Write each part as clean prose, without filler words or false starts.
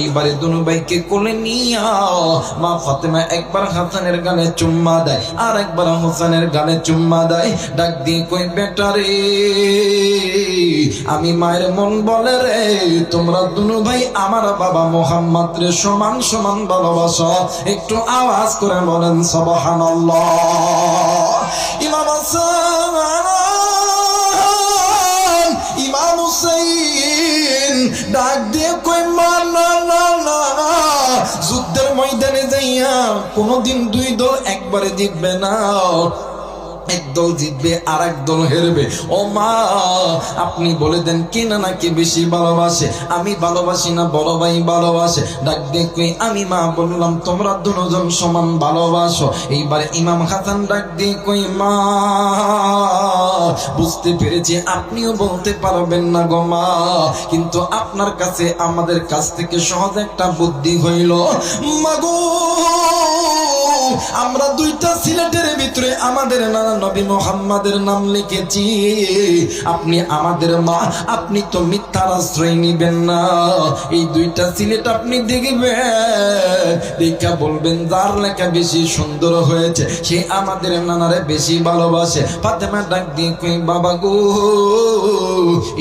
এইবারে দুনু ভাইকে কোলে নিয়া মা ফাতেমা একবার হাসানের গালে চুম্মা দেয়, আর একবার হোসেনের গালে চুম্মা দেয়। ডাক দিয়ে কই বেটা রে, আমি মায়ের মন বলে রে, তোমরা দুনু ভাই আমার বাবা মুহাম্মদ রে সমান সমান ভালোবাসো। একটু আওয়াজ করে বলেন সুবহানাল্লাহ। ইমাম হাসান, ইমাম হুসাইন ডাক দিয়ে কই মা না না না, যুদ্ধের ময়দানে যাইয়া কোনদিন দুই দল একবারে জিতবে না, একদল জিতবে আর এক দল হেরবে। ও মা, আপনি বলে দেন কে না নাকি বেশি ভালোবাসে, আমি ভালোবাসি না বড় ভাই ভালোবাসে? ডাক দিয়ে কই আমি মা বললাম তোমরা দুজন সমান ভালোবাসো। এইবারে ইমাম হাসান ডাক দিয়ে কই মা, বুঝতে পেরেছি আপনিও বলতে পারবেন না গো মা, কিন্তু আপনার কাছে আমাদের কাছ থেকে সহজ একটা বুদ্ধি হইল। মাগো, আমরা দুইটা সিলেটের ভিতরে আমাদের নানা নবী মুহাম্মাদের নাম লিখেছি। আপনি আমাদের মা, আপনি তো মিথ্যার আশ্রয় নিবেন না। এই দুইটা সিলেট আপনি দেখবেন, দেখা বলবেন যার লেখা বেশি সুন্দর হয়েছে সে আমাদের নানারে বেশি ভালোবাসে। ফাতেমা ডাক দিয়ে কই বাবা গো,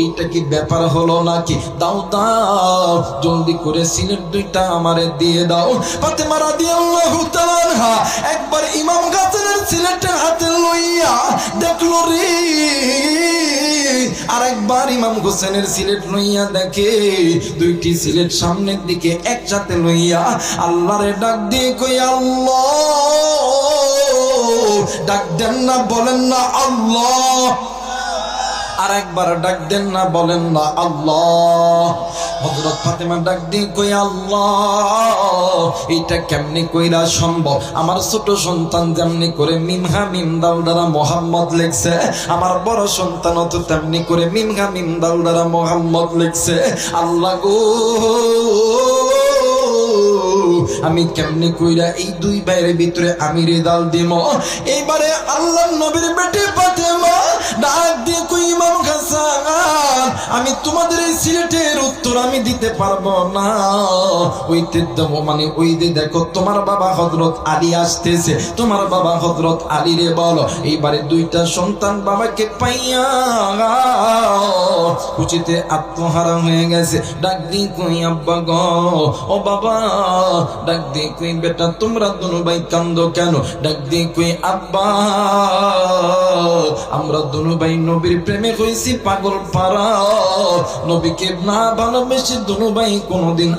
এইটা কি ব্যাপার হলো নাকি? দাও দাও, জলদি করে সিলেট দুইটা আমারে দিয়ে দাও। ফাতেমা রাদিয়াল্লাহু তাআলা আনহা একবার ইমাম হাসানের সিলেটের হাতে লইয়া দেখলো রে, আর একবার ইমাম হোসেনের সিলেট লইয়া দেখে, দুইটি সিলেট সামনের দিকে একসাথে লইয়া আল্লাহরে ডাক দিয়ে কই আল্লাহ। ডাক দেন না, বলেন না আল্লাহ। আর একবার ডাক দেন না, বলেন না আল্লাহ। হযরত ফাতেমা ডাক দিয়ে কই আল্লাহ, এইটা কেমনে কইরা সম্ভব? আমার ছোট সন্তান যেমনি করে মিমহা মিম দাল দ্বারা মোহাম্মদ লিখছে, আমার বড় সন্তানও তো তেমনি করে মিমহা মিম দাল দ্বারা মোহাম্মদ লিখছে। আল্লাহ গো, আমি কেমনে কইরা এই দুই ভাইয়ের ভিতরে আমি রেজাল্ট দিব? এইবারে আল্লাহর নবীর বেটি ফাতেমা ডাক দিয়ে কই ইমাম হাসান, আমি তোমাদের এই সিলেটের উত্তর আমি দিতে পারবো না। ওইতে দেবো মানে ওই যে দেখো তোমার বাবা হযরত আলী আসতেছে, তোমার বাবা হযরত আলী রে বলো। এইবারে দুইটা সন্তান বাবাকে পাইয়া খুশিতে আত্মহারা হয়ে গেছে। ডাক দিয়ে কই আব্বা গো, ও বাবা। ডাক দিয়ে কই বেটা তোমরা দুনু ভাই কান্দো কেন? ডাক দিয়ে কই আব্বা, আমরা দুনু ভাই নবীর প্রেমে হইছি পাগল পারা, নবীকে না ভালোবেসে দুনু ভাই কোনোদিন